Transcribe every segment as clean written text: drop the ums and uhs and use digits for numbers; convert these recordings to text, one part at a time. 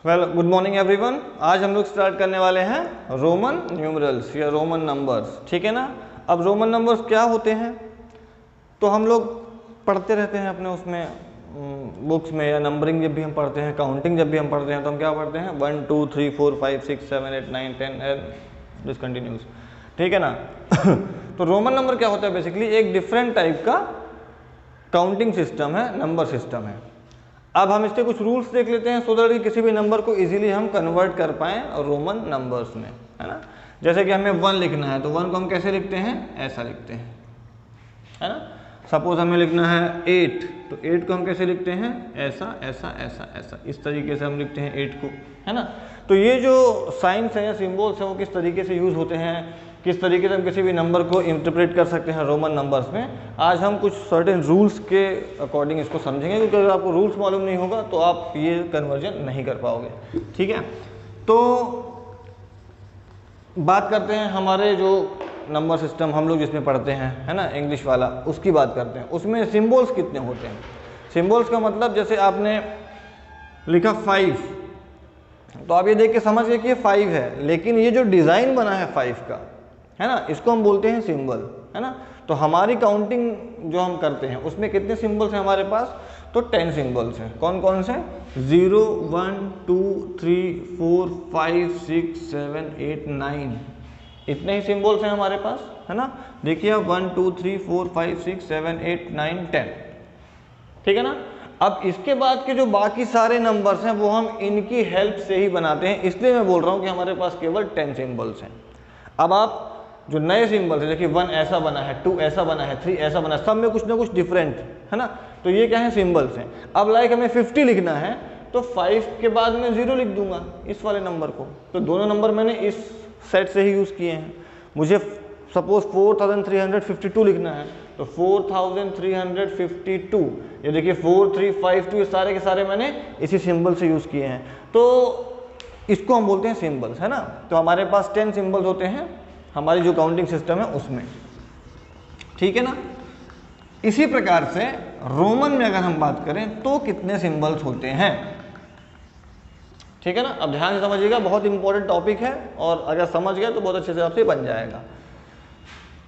Well, good morning everyone. आज हम लोग स्टार्ट करने वाले हैं रोमन न्यूमरल्स या रोमन नंबर्स, ठीक है ना। अब रोमन नंबर्स क्या होते हैं तो हम लोग पढ़ते रहते हैं अपने उसमें बुक्स में, या नंबरिंग जब भी हम पढ़ते हैं, काउंटिंग जब भी हम पढ़ते हैं तो हम क्या पढ़ते हैं 1 2 3 4 5 6 7 8 9 10 एंड डिसकंटिन्यूस, ठीक है ना। तो रोमन नंबर क्या होता है? बेसिकली एक डिफरेंट टाइप का काउंटिंग सिस्टम है, नंबर सिस्टम है। अब हम इसके कुछ रूल्स देख लेते हैं सो दैट कि किसी भी नंबर को इजीली हम कन्वर्ट कर पाएँ और रोमन नंबर्स में, है ना। जैसे कि हमें 1 लिखना है तो 1 को हम कैसे लिखते हैं? ऐसा लिखते हैं, है ना। सपोज हमें लिखना है 8 तो 8 को हम कैसे लिखते हैं? ऐसा ऐसा ऐसा ऐसा, इस तरीके से हम लिखते हैं 8 को, है ना। तो ये जो साइंस है या सिम्बल्स हैं वो किस तरीके से यूज़ होते हैं, किस तरीके से हम किसी भी नंबर को इंटरप्रेट कर सकते हैं रोमन नंबर्स में, आज हम कुछ सर्टेन रूल्स के अकॉर्डिंग इसको समझेंगे। क्योंकि अगर आपको रूल्स मालूम नहीं होगा तो आप ये कन्वर्जन नहीं कर पाओगे, ठीक है। तो बात करते हैं हमारे जो नंबर सिस्टम हम लोग जिसमें पढ़ते हैं, है ना, इंग्लिश वाला, उसकी बात करते हैं। उसमें सिम्बल्स कितने होते हैं? सिम्बल्स का मतलब जैसे आपने लिखा 5 तो आप ये देख के समझ गए कि ये 5 है, लेकिन ये जो डिज़ाइन बना है 5 का, है ना, इसको हम बोलते हैं सिंबल, है ना। तो हमारी काउंटिंग जो हम करते हैं उसमें कितने सिंबल्स हैं हमारे पास? तो 10 सिंबल्स हैं। कौन कौन से? 0 1 2 3 4 5 6 7 8 9, इतने ही सिंबल्स हैं हमारे पास, है ना। देखिए 1 2 3 4 5 6 7 8 9 10, ठीक है ना। अब इसके बाद के जो बाकी सारे नंबर्स हैं वो हम इनकी हेल्प से ही बनाते हैं, इसलिए मैं बोल रहा हूँ कि हमारे पास केवल 10 सिंबल्स हैं। अब आप जो नए सिंबल्स है, देखिए 1 ऐसा बना है, 2 ऐसा बना है, 3 ऐसा बना है, सब में कुछ ना कुछ डिफरेंट, है ना। तो ये क्या है? सिंबल्स हैं। अब लाइक हमें 50 लिखना है तो 5 के बाद मैं 0 लिख दूंगा इस वाले नंबर को। तो दोनों नंबर मैंने इस सेट से ही यूज़ किए हैं। मुझे सपोज 4352 लिखना है तो 4352, ये देखिए 4352, ये सारे के सारे मैंने इसी सिंबल से यूज़ किए हैं। तो इसको हम बोलते हैं सिंबल्स, है ना। तो हमारे पास 10 सिंबल्स होते हैं हमारी जो काउंटिंग सिस्टम है उसमें, ठीक है ना। इसी प्रकार से रोमन में अगर हम बात करें तो कितने सिंबल्स होते हैं, ठीक है ना। अब ध्यान से समझिएगा, बहुत इंपॉर्टेंट टॉपिक है और अगर समझ गए तो बहुत अच्छे से आपसे बन जाएगा।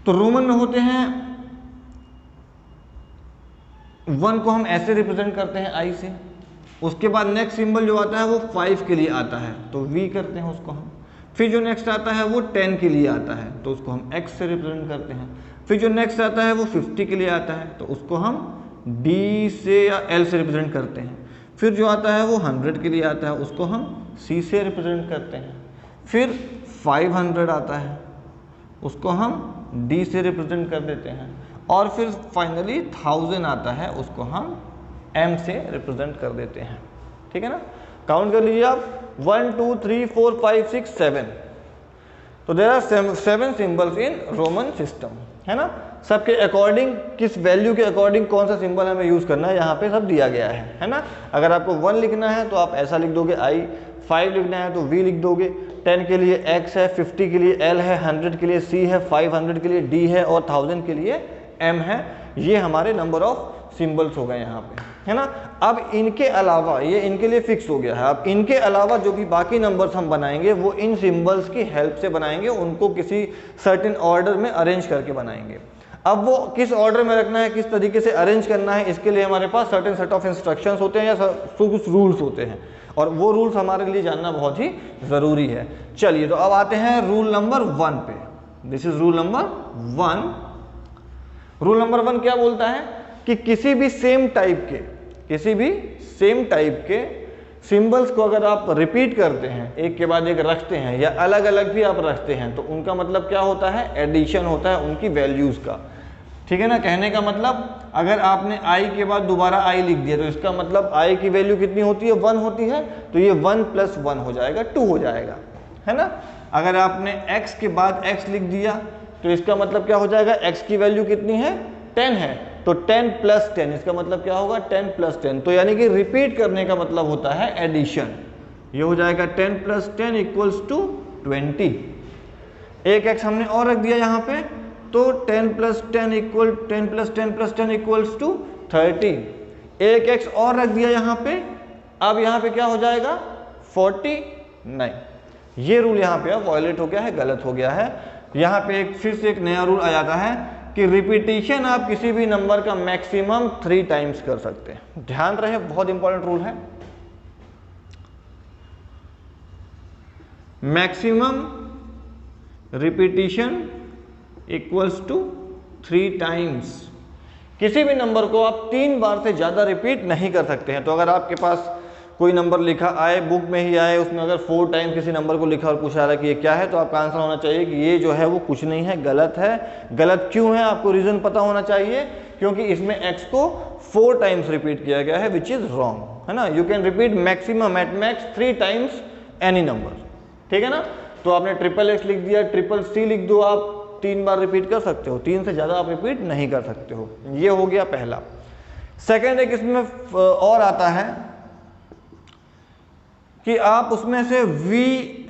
तो रोमन में होते हैं 1 को हम ऐसे रिप्रेजेंट करते हैं आई से, उसके बाद नेक्स्ट सिंबल जो आता है वो 5 के लिए आता है तो वी करते हैं उसको हम। फिर जो नेक्स्ट आता है वो 10 के लिए आता है तो उसको हम x से रिप्रेजेंट करते हैं। फिर जो नेक्स्ट आता है वो 50 के लिए आता है तो उसको हम d से या l से रिप्रेजेंट करते हैं। फिर जो आता है वो 100 के लिए आता है उसको हम c से रिप्रेजेंट करते हैं। फिर 500 आता है उसको हम d से रिप्रेजेंट कर देते हैं। और फिर फाइनली 1000 आता है उसको हम m से रिप्रेजेंट कर देते हैं, ठीक है ना। काउंट कर लीजिए आप 1 2 3 4 5 6 7, तो there are 7 symbols in Roman system, है ना। सबके अकॉर्डिंग, किस वैल्यू के अकॉर्डिंग कौन सा सिंबल हमें यूज़ करना है यहाँ पे सब दिया गया है ना। अगर आपको 1 लिखना है तो आप ऐसा लिख दोगे I, 5 लिखना है तो V लिख दोगे, 10 के लिए X है, 50 के लिए L है, 100 के लिए C है, 500 के लिए D है और 1000 के लिए M है। ये हमारे नंबर ऑफ सिंबल्स हो गए यहाँ पे, है ना। अब इनके अलावा, ये इनके लिए फिक्स हो गया है। अब इनके अलावा जो भी बाकी नंबर्स हम बनाएंगे वो इन सिंबल्स की हेल्प से बनाएंगे, उनको किसी सर्टेन ऑर्डर में अरेंज करके बनाएंगे। अब वो किस ऑर्डर में रखना है, किस तरीके से अरेंज करना है, इसके लिए हमारे पास सर्टेन सेट ऑफ इंस्ट्रक्शंस होते हैं या कुछ रूल्स होते हैं, और वो रूल्स हमारे लिए जानना बहुत ही ज़रूरी है। चलिए, तो अब आते हैं रूल नंबर 1 पे। This is rule number 1। Rule number 1 क्या बोलता है कि किसी भी सेम टाइप के सिंबल्स को अगर आप रिपीट करते हैं, एक के बाद एक रखते हैं या अलग अलग भी आप रखते हैं, तो उनका मतलब क्या होता है? एडिशन होता है उनकी वैल्यूज़ का, ठीक है ना। कहने का मतलब अगर आपने i के बाद दोबारा i लिख दिया तो इसका मतलब i की वैल्यू कितनी होती है? 1 होती है, तो ये 1 + 1 हो जाएगा, 2 हो जाएगा, है ना। अगर आपने x के बाद x लिख दिया तो इसका मतलब क्या हो जाएगा? x की वैल्यू कितनी है? 10 है, तो 10 + 10, इसका मतलब क्या होगा? 10 + 10। तो यानी कि रिपीट करने का मतलब होता है एडिशन। ये हो जाएगा 10 + 10 = 20। एक x हमने और रख दिया यहाँ पे, तो 10 + 10 = 10 + 10 + 10 = 30। एक x और रख दिया यहाँ पे, अब यहाँ पे क्या हो जाएगा? 49। ये रूल यहाँ पे वॉयलेट हो गया है, गलत हो गया है। यहाँ पे फिर से एक नया रूल आ जाता है कि रिपीटिशन आप किसी भी नंबर का मैक्सिमम 3 टाइम्स कर सकते हैं। ध्यान रहे, बहुत इंपॉर्टेंट रूल है। Maximum repetition equals to 3 times. किसी भी नंबर को आप 3 बार से ज़्यादा रिपीट नहीं कर सकते हैं। तो अगर आपके पास कोई नंबर लिखा आए, बुक में ही आए, उसमें अगर 4 टाइम किसी नंबर को लिखा और पूछा रहा है कि ये क्या है, तो आपका आंसर होना चाहिए कि ये जो है वो कुछ नहीं है, गलत है। गलत क्यों है आपको रीज़न पता होना चाहिए, क्योंकि इसमें x को 4 टाइम्स रिपीट किया गया है, विच इज़ रॉन्ग, है ना। You can repeat maximum at max 3 times any number, ठीक है ना। तो आपने XXX लिख दिया, CCC लिख दो, आप 3 बार रिपीट कर सकते हो, 3 से ज़्यादा आप रिपीट नहीं कर सकते हो। ये हो गया पहला। सेकेंड एक इसमें और आता है कि आप उसमें से V,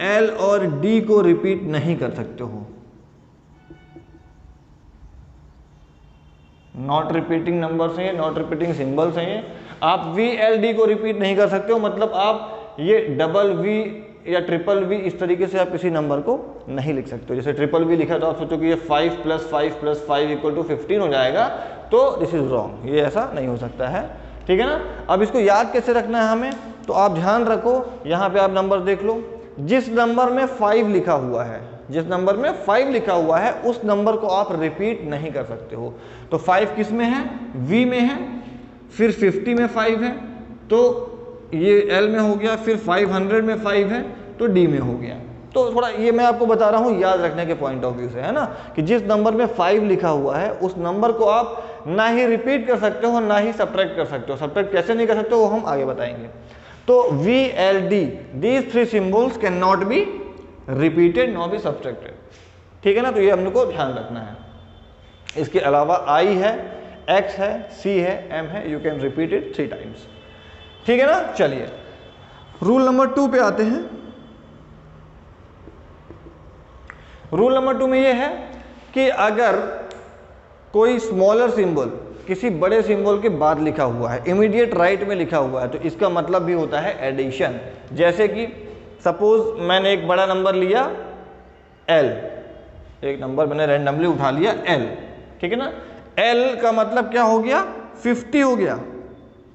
L और D को रिपीट नहीं कर सकते हो। नॉट रिपीटिंग नंबर्स हैं, नॉट रिपीटिंग सिंबल्स हैं। आप V, L, D को रिपीट नहीं कर सकते हो, मतलब आप ये डबल V या ट्रिपल V इस तरीके से आप किसी नंबर को नहीं लिख सकते हो। जैसे ट्रिपल V लिखा तो आप सोचो कि ये 5 + 5 + 5 = 15 हो जाएगा, तो दिस इज रॉन्ग, ये ऐसा नहीं हो सकता है, ठीक है ना। अब इसको याद कैसे रखना है हमें, तो आप ध्यान रखो, यहाँ पे आप नंबर देख लो, जिस नंबर में 5 लिखा हुआ है, जिस नंबर में 5 लिखा हुआ है उस नंबर को आप रिपीट नहीं कर सकते हो। तो 5 किस में है, V में है, फिर 50 में 5 है, तो ये L में हो गया, फिर 500 में 5 है, तो D में हो गया। तो थोड़ा ये मैं आपको बता रहा हूँ याद रखने के पॉइंट ऑफ व्यू से, है ना, कि जिस नंबर में 5 लिखा हुआ है उस नंबर को आप ना ही रिपीट कर सकते हो ना ही सब्ट्रैक्ट कर सकते हो। सब्ट्रैक्ट कैसे नहीं कर सकते हो वो हम आगे बताएंगे। तो V, L, D, these 3 symbols can not be repeated not be subtracted, ठीक है ना। तो ये हमने को ध्यान रखना है। इसके अलावा I है, X है, C है, M है, you can repeat it 3 times, ठीक है ना। चलिए रूल नंबर 2 पे आते हैं। रूल नंबर 2 में ये है कि अगर कोई स्मॉलर सिंबल किसी बड़े सिंबल के बाद लिखा हुआ है, इमीडिएट राइट में लिखा हुआ है, तो इसका मतलब भी होता है एडिशन। जैसे कि सपोज मैंने एक बड़ा नंबर लिया L, एक नंबर मैंने रैंडमली उठा लिया L, ठीक है ना। L का मतलब क्या हो गया, 50 हो गया।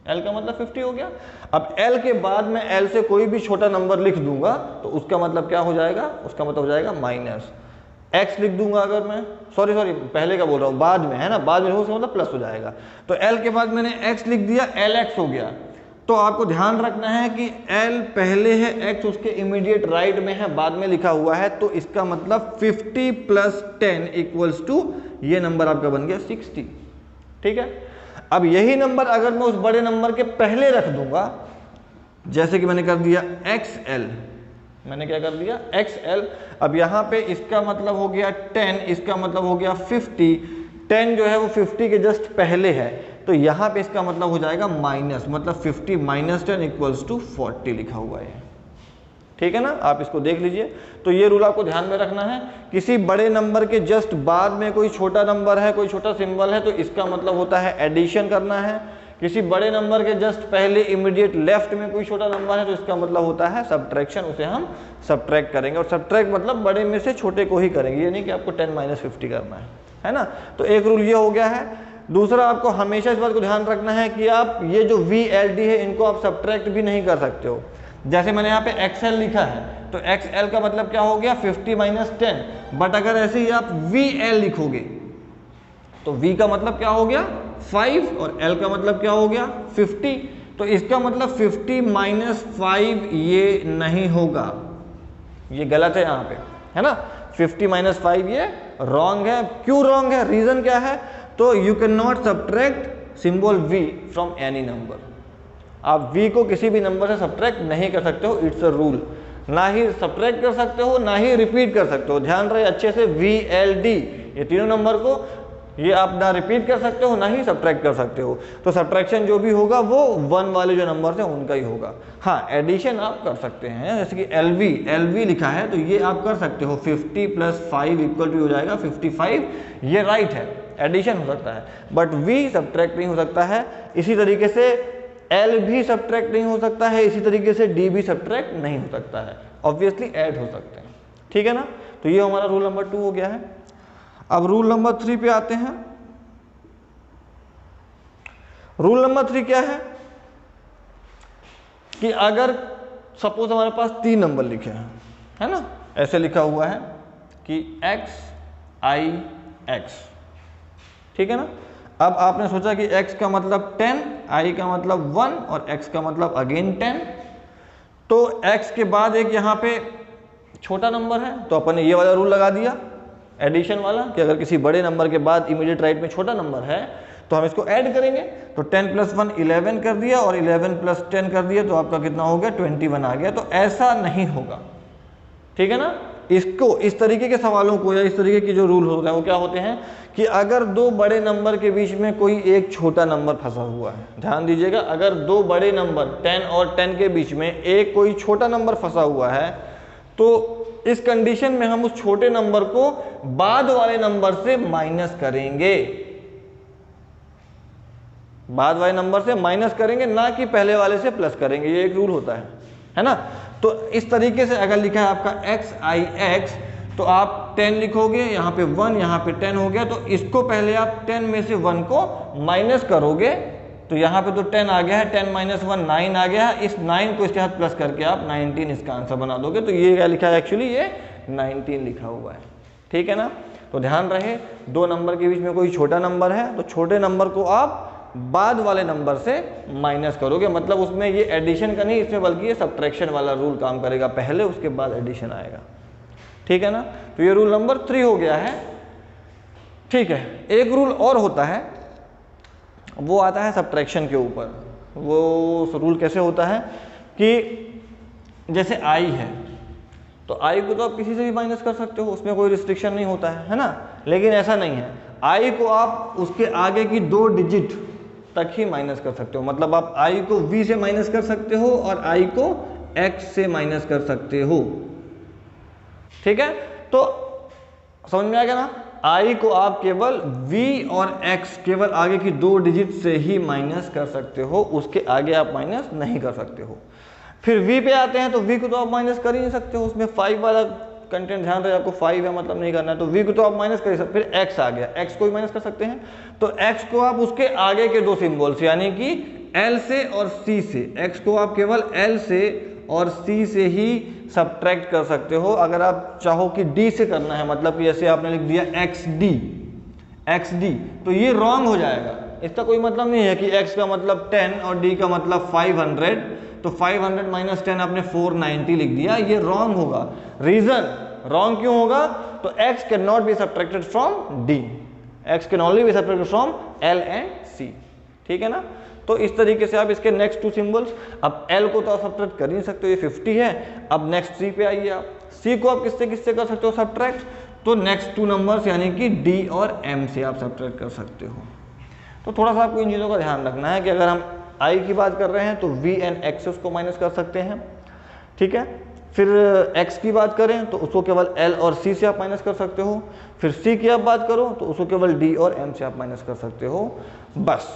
L का मतलब 50 हो गया। अब L के बाद मैं L से कोई भी छोटा नंबर लिख दूंगा तो उसका मतलब क्या हो जाएगा, उसका मतलब हो जाएगा माइनस। X लिख दूंगा अगर मैं, सॉरी पहले का बोल रहा हूँ, बाद में, है ना, बाद में हो उसका मतलब प्लस हो जाएगा। तो L के बाद मैंने X लिख दिया, LX हो गया। तो आपको ध्यान रखना है कि L पहले है, X उसके इमीडिएट राइट में है, बाद में लिखा हुआ है, तो इसका मतलब 50 + 10 = ये नंबर आपका बन गया 60, ठीक है। अब यही नंबर अगर मैं उस बड़े नंबर के पहले रख दूंगा, जैसे कि मैंने कर दिया XL, मैंने क्या कर दिया XL, अब यहाँ पे इसका मतलब हो गया 10, इसका मतलब हो गया 50, 10 जो है वो 50 के जस्ट पहले है, तो यहाँ पे इसका मतलब हो जाएगा माइनस, मतलब 50 - 10 = 40 लिखा हुआ है, ठीक है ना। आप इसको देख लीजिए। तो ये रूल आपको ध्यान में रखना है, किसी बड़े नंबर के जस्ट बाद में कोई छोटा नंबर है, कोई छोटा सिंबल है, तो इसका मतलब होता है एडिशन करना है। किसी बड़े नंबर के जस्ट पहले इमीडिएट लेफ्ट में कोई छोटा नंबर है, तो इसका मतलब होता है सब्ट्रैक्शन, उसे हम सब्ट्रैक्ट करेंगे। और सब्ट्रैक्ट मतलब बड़े में से छोटे को ही करेंगे, ये नहीं कि आपको 10 - 50 करना है ना। तो एक रूल ये हो गया है। दूसरा, आपको हमेशा इस बात को ध्यान रखना है कि आप ये जो V, L, D है इनको आप सब्ट्रैक्ट भी नहीं कर सकते हो। जैसे मैंने यहाँ पे XL लिखा है, तो XL का मतलब क्या हो गया 50 - 10, बट अगर ऐसे ही आप VL लिखोगे तो V का मतलब क्या हो गया 5 और L का मतलब क्या हो गया 50, तो इसका मतलब 50 - 5 ये नहीं होगा, ये गलत है यहाँ पे, है ना। 50 - 5 ये रॉन्ग है। क्यों रॉन्ग है, रीजन क्या है, तो you can not subtract symbol V from any number. आप V को किसी भी नंबर से सब्ट्रैक्ट नहीं कर सकते हो, इट्स अ रूल। ना ही सब्ट्रैक्ट कर सकते हो ना ही रिपीट कर सकते हो। ध्यान रहे अच्छे से, V, L, D ये तीनों नंबर को ये आप ना रिपीट कर सकते हो ना ही सब्ट्रैक्ट कर सकते हो। तो सब्ट्रैक्शन जो भी होगा वो 1 वाले जो नंबर हैं उनका ही होगा। हाँ, एडिशन आप कर सकते हैं, जैसे कि LV लिखा है तो ये आप कर सकते हो, 50 + 5 हो जाएगा 55, ये राइट है, एडिशन हो सकता है, बट V सब्ट्रैक्ट नहीं हो सकता है। इसी तरीके से L भी सब्ट्रैक्ट नहीं हो सकता है, इसी तरीके से D भी सब्ट्रैक्ट नहीं हो सकता है, ऑब्वियसली ऐड हो सकते हैं, ठीक है ना। तो ये हमारा रूल नंबर 2 हो गया है। अब रूल नंबर 3 पे आते हैं। रूल नंबर 3 क्या है कि अगर सपोज हमारे पास 3 नंबर लिखे हैं, है ना, ऐसे लिखा हुआ है कि x i x, ठीक है ना। अब आपने सोचा कि x का मतलब 10, i का मतलब 1 और x का मतलब अगेन 10, तो x के बाद एक यहाँ पे छोटा नंबर है, तो अपन ने ये वाला रूल लगा दिया एडिशन वाला कि अगर किसी बड़े नंबर के बाद इमीडिएट राइट में छोटा नंबर है तो हम इसको ऐड करेंगे। तो 10 + 1 11 कर दिया और 11 + 10 कर दिया, तो आपका कितना हो गया 21 आ गया। तो ऐसा नहीं होगा, ठीक है ना। इसको इस तरीके के सवालों को या इस तरीके की जो रूल होता है वो क्या होते हैं कि अगर दो बड़े नंबर के बीच में कोई एक छोटा नंबर फंसा हुआ है, ध्यान दीजिएगा, अगर दो बड़े नंबर 10 और 10 के बीच में एक कोई छोटा नंबर फंसा हुआ है, तो इस कंडीशन में हम उस छोटे नंबर को बाद वाले नंबर से माइनस करेंगे, बाद वाले नंबर से माइनस करेंगे, ना कि पहले वाले से प्लस करेंगे। ये एक रूल होता है ना। तो इस तरीके से अगर लिखा है आपका x i x, तो आप 10 लिखोगे, यहाँ पे 1, यहाँ पे 10 हो गया, तो इसको पहले आप 10 में से 1 को माइनस करोगे, तो यहाँ पे तो 10 आ गया है, 10 - 1 9 आ गया है, इस 9 को इसके साथ प्लस करके आप 19 इसका आंसर बना दोगे। तो ये क्या लिखा है, एक्चुअली ये 19 लिखा हुआ है, ठीक है ना। तो ध्यान रहे, दो नंबर के बीच में कोई छोटा नंबर है तो छोटे नंबर को आप बाद वाले नंबर से माइनस करोगे, मतलब उसमें ये एडिशन का नहीं, इसमें बल्कि ये सब्ट्रैक्शन वाला रूल काम करेगा, पहले उसके बाद एडिशन आएगा, ठीक है ना। तो ये रूल नंबर 3 हो गया है, ठीक है। एक रूल और होता है, वो आता है सब्ट्रैक्शन के ऊपर। वो रूल कैसे होता है कि जैसे i है, तो i को तो आप किसी से भी माइनस कर सकते हो, उसमें कोई रिस्ट्रिक्शन नहीं होता है ना। लेकिन ऐसा नहीं है, i को आप उसके आगे की 2 डिजिट तक ही माइनस कर सकते हो, मतलब आप i को v से माइनस कर सकते हो और i को x से माइनस कर सकते हो, ठीक है। तो समझ में आ गया ना, i को आप केवल v और x केवल आगे की 2 डिजिट से ही माइनस कर सकते हो, उसके आगे आप माइनस नहीं कर सकते हो। फिर v पे आते हैं, तो v को तो आप माइनस कर ही नहीं सकते हो, उसमें 5 वाला कंटेंट, ध्यान रहे आपको 5 है मतलब नहीं करना है, तो v को तो आप माइनस कर ही सकते। फिर x आ गया, x को भी माइनस कर सकते हैं, तो x को आप उसके आगे के 2 सिंबल्स यानी कि l से और c से, x को आप केवल l से और c से ही सब्ट्रैक्ट कर सकते हो। अगर आप चाहो कि d से करना है, मतलब कि जैसे आपने लिख दिया xd, तो ये रॉन्ग हो जाएगा। इसका कोई मतलब नहीं है कि x का मतलब 10 और d का मतलब 500, तो 500 - 10 आपने 490 लिख दिया, ये रॉन्ग होगा। रीजन रॉन्ग क्यों होगा, तो x can not be subtracted from d, x can only be subtracted from l and c, ठीक है ना। तो इस तरीके से आप इसके नेक्स्ट 2 सिंबल्स, अब l को तो आप सब्ट्रैक्ट कर ही नहीं सकते, ये 50 है। अब नेक्स्ट c पे आइए, आप c को आप किससे किससे कर सकते हो सब्ट्रैक्ट, तो नेक्स्ट 2 नंबर्स यानी कि d और m से आप सब्ट्रैक्ट कर सकते हो। तो थोड़ा सा आपको इन चीज़ों का ध्यान रखना है कि अगर हम i की बात कर रहे हैं तो v एंड x से उसको माइनस कर सकते हैं, ठीक है। फिर x की बात करें तो उसको केवल l और c से आप माइनस कर सकते हो। फिर c की आप बात करो तो उसको केवल d और m से आप माइनस कर सकते हो, बस।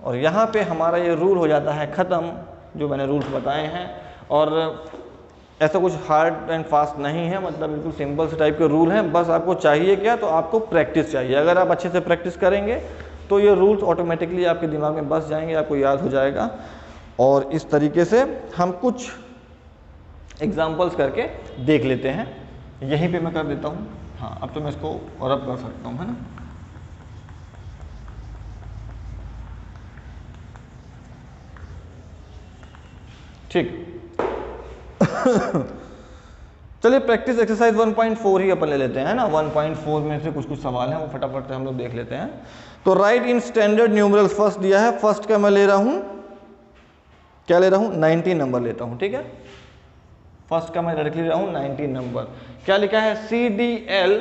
और यहाँ पे हमारा ये रूल हो जाता है ख़त्म, जो मैंने रूल्स बताए हैं। और ऐसा कुछ हार्ड एंड फास्ट नहीं है, मतलब बिल्कुल सिंपल से टाइप के रूल हैं। बस आपको चाहिए क्या, तो आपको प्रैक्टिस चाहिए। अगर आप अच्छे से प्रैक्टिस करेंगे तो ये रूल्स ऑटोमेटिकली आपके दिमाग में बस जाएंगे, आपको याद हो जाएगा। और इस तरीके से हम कुछ एग्जाम्पल्स करके देख लेते हैं। यहीं पे मैं कर देता हूँ, हाँ अब तो मैं इसको और अब कर सकता हूँ, है ना। ठीक चलिए प्रैक्टिस एक्सरसाइज 1.4 ही अपन ले लेते हैं ना। 1.4 में से कुछ सवाल हैं, वो फटाफट से हम लोग देख लेते हैं। तो right in standard numerals first दिया है, फर्स्ट का मैं ले रहा हूं, क्या ले रहा हूं 19 नंबर लेता हूं, ठीक है। फर्स्ट का मैं डायरेक्टली ले रहा हूं 19 नंबर। क्या लिखा है, CDL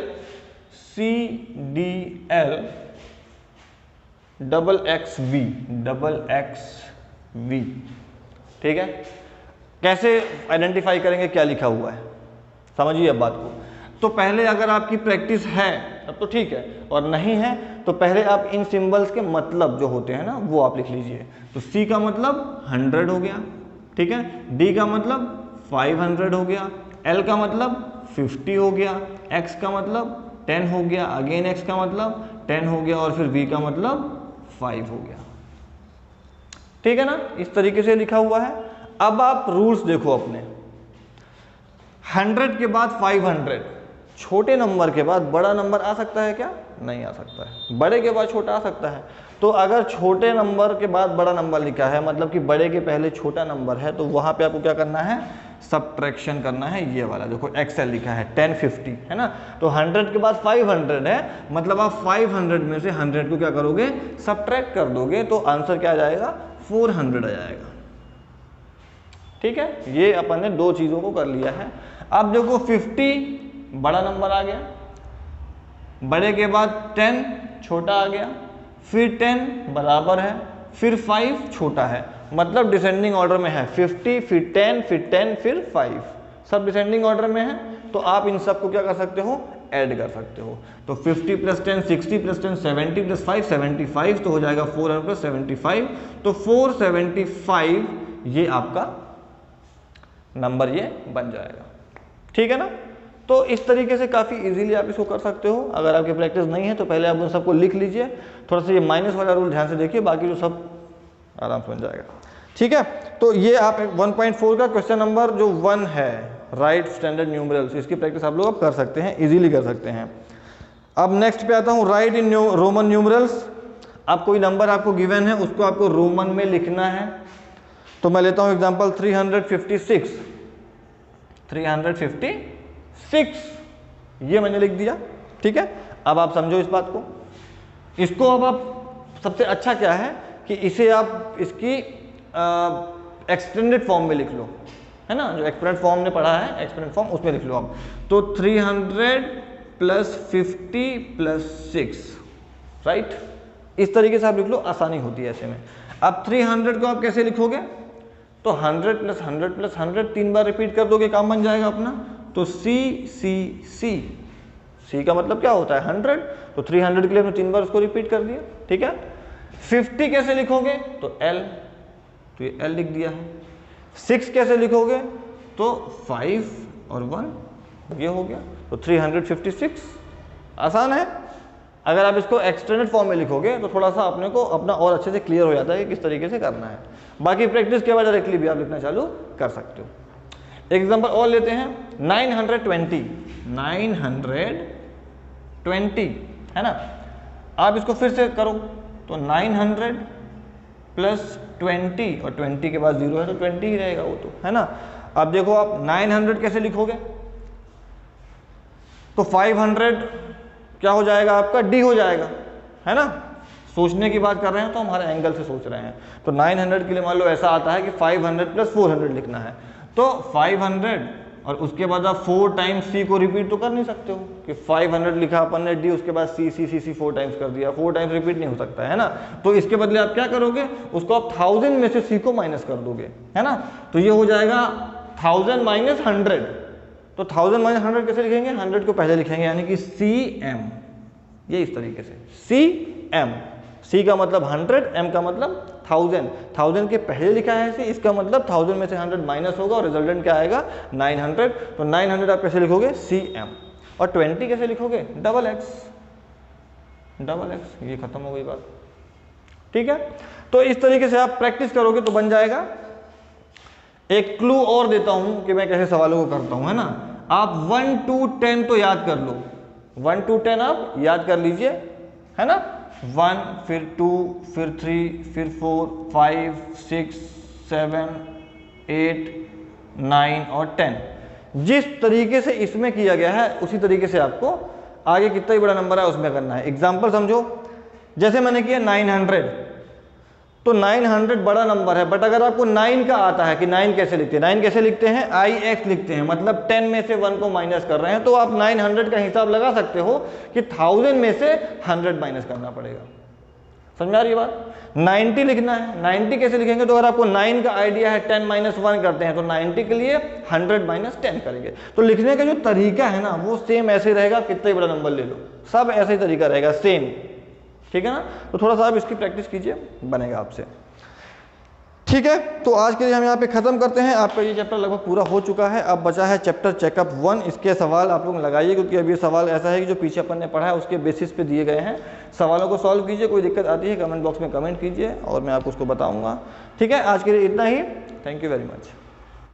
XXV, ठीक है। कैसे आइडेंटिफाई करेंगे क्या लिखा हुआ है, समझिए अब बात को। तो पहले अगर आपकी प्रैक्टिस है तब तो ठीक है, और नहीं है तो पहले आप इन सिंबल्स के मतलब जो होते हैं ना वो आप लिख लीजिए। तो C का मतलब 100 हो गया, ठीक है, D का मतलब 500 हो गया, L का मतलब 50 हो गया, X का मतलब 10 हो गया, अगेन X का मतलब 10 हो गया, और फिर V का मतलब 5 हो गया। ठीक है ना, इस तरीके से लिखा हुआ है। अब आप रूल्स देखो अपने, 100 के बाद 500, छोटे नंबर के बाद बड़ा नंबर आ सकता है क्या? नहीं आ सकता है। बड़े के बाद छोटा आ सकता है। तो अगर छोटे नंबर के बाद बड़ा नंबर लिखा है, मतलब कि बड़े के पहले छोटा नंबर है, तो वहां पे आपको क्या करना है? सब्ट्रैक्शन करना है। ये वाला देखो XL लिखा है 1050 है ना, तो 100 के बाद 500 है, मतलब आप 500 में से 100 को क्या करोगे? सब्ट्रैक्ट कर दोगे, तो आंसर क्या आ जाएगा? 400 आ जाएगा। ठीक है, ये अपन ने दो चीजों को कर लिया है। अब देखो 50 बड़ा नंबर आ गया, बड़े के बाद 10 छोटा आ गया, फिर 10 बराबर है, फिर 5 छोटा है, मतलब डिसेंडिंग ऑर्डर में है। 50 फिर 10 फिर 10 फिर 5, सब डिसेंडिंग ऑर्डर में है। तो आप इन सब को क्या कर सकते हो? ऐड कर सकते हो। तो 50 + 10 60 + 10 70 + 5 75, तो हो जाएगा 400 + 75, तो 475 ये आपका नंबर ये बन जाएगा। ठीक है ना, तो इस तरीके से काफ़ी इजीली आप इसको कर सकते हो। अगर आपकी प्रैक्टिस नहीं है तो पहले आप उन सबको लिख लीजिए, थोड़ा सा ये माइनस वाला रूल ध्यान से देखिए, बाकी जो सब आराम से बन जाएगा। ठीक है, तो ये आप 1.4 का क्वेश्चन नंबर जो 1 है, राइट स्टैंडर्ड न्यूमरल्स, इसकी प्रैक्टिस आप लोग अब कर सकते हैं, इजीली कर सकते हैं। अब नेक्स्ट पे आता हूँ, राइट इन रोमन न्यूमरल्स। आप कोई नंबर आपको गिवन है, उसको आपको रोमन में लिखना है। तो मैं लेता हूँ एग्जाम्पल 356, 356 ये मैंने लिख दिया। ठीक है, अब आप समझो इस बात को, इसको अब आप सबसे अच्छा क्या है कि इसे आप इसकी एक्सटेंडेड फॉर्म में लिख लो, है ना, जो एक्सपोनेंट फॉर्म ने पढ़ा है, एक्सपोनेंट फॉर्म उसमें लिख लो आप। तो 300 + 50 + 6, राइट, इस तरीके से आप लिख लो, आसानी होती है ऐसे में। अब 300 को आप कैसे लिखोगे? तो 100 + 100 + 100 3 बार रिपीट कर दोगे, काम बन जाएगा अपना। तो C का मतलब क्या होता है? 100, तो 300 के लिए हमने 3 बार उसको रिपीट कर दिया। ठीक है, 50 कैसे लिखोगे? तो L, तो ये L लिख दिया है। 6 कैसे लिखोगे? तो 5 और 1 ये हो गया, तो 356। आसान है। अगर आप इसको एक्सटेंडेड फॉर्म में लिखोगे तो थोड़ा सा अपने को अपना और अच्छे से क्लियर हो जाता है कि किस तरीके से करना है। बाकी प्रैक्टिस के बाद डायरेक्टली भी आप लिखना चालू कर सकते हो। एग्जांपल और लेते हैं, 920, 920 है ना। आप इसको फिर से करो, तो 900 + 20, और 20 के बाद 0 है तो 20 ही रहेगा वो, तो है ना। अब देखो आप 900 कैसे लिखोगे? तो 500 क्या हो जाएगा आपका? D हो जाएगा, है ना। सोचने की बात कर रहे हैं तो हमारे एंगल से सोच रहे हैं। तो 900 के लिए मान लो ऐसा आता है कि 500 + 400 लिखना है, तो 500 और उसके बाद आप 4 टाइम्स C को रिपीट तो कर नहीं सकते हो कि 500 लिखा अपन ने D, उसके बाद C 4 टाइम्स कर दिया, 4 टाइम्स रिपीट नहीं हो सकता है ना। तो इसके बदले आप क्या करोगे? उसको आप 1000 में से C को माइनस कर दोगे, है ना। तो ये हो जाएगा 1000 - 100, तो 1000 - 100 कैसे लिखेंगे? 100 को पहले लिखेंगे, यानी कि CM, ये इस तरीके से CM। C का मतलब 100, M का मतलब 1000, 1000 के पहले लिखा है इसे, इसका मतलब 1000 में से 100 माइनस होगा और रिजल्टेंट क्या आएगा? 900। तो 900 आप कैसे लिखोगे? CM। और 20 कैसे लिखोगे? XX, ये खत्म हो गई बात। ठीक है, तो इस तरीके से आप प्रैक्टिस करोगे तो बन जाएगा। एक क्लू और देता हूं कि मैं कैसे सवालों को करता हूं, है ना। आप 1 to 10 तो याद कर लो, 1 to 10 आप याद कर लीजिए, है ना। 1 फिर 2 फिर 3 फिर 4 5 6 7 8 9 और 10। जिस तरीके से इसमें किया गया है उसी तरीके से आपको आगे कितना ही बड़ा नंबर है उसमें करना है। एग्जाम्पल समझो, जैसे मैंने किया 900, तो 900 बड़ा नंबर है, बट अगर आपको 9 का आता है कि 9 कैसे लिखते हैं, 9 कैसे लिखते हैं? IX लिखते हैं, मतलब 10 में से 1 को माइनस कर रहे हैं, तो आप 900 का हिसाब लगा सकते हो कि 1000 में से 100 माइनस करना पड़ेगा। समझ में आ रही है बात। 90 लिखना है, 90 कैसे लिखेंगे, तो अगर आपको 9 का आइडिया है 10 - 1 करते हैं तो 90 के लिए 100 - 10 करेंगे। तो लिखने का जो तरीका है ना वो सेम ऐसे रहेगा, कितना ही बड़ा नंबर ले लो, सब ऐसे ही तरीका रहेगा सेम, ठीक है ना। तो थोड़ा सा आप इसकी प्रैक्टिस कीजिए, बनेगा आपसे, ठीक है। तो आज के लिए हम यहाँ पे खत्म करते हैं। आपका ये चैप्टर लगभग पूरा हो चुका है, अब बचा है चैप्टर चेकअप 1। इसके सवाल आप लोग लगाइए, क्योंकि अभी सवाल ऐसा है कि जो पीछे अपन ने पढ़ा है उसके बेसिस पे दिए गए हैं। सवालों को सॉल्व कीजिए, कोई दिक्कत आती है कमेंट बॉक्स में कमेंट कीजिए और मैं आपको उसको बताऊंगा, ठीक है। आज के लिए इतना ही, थैंक यू वेरी मच।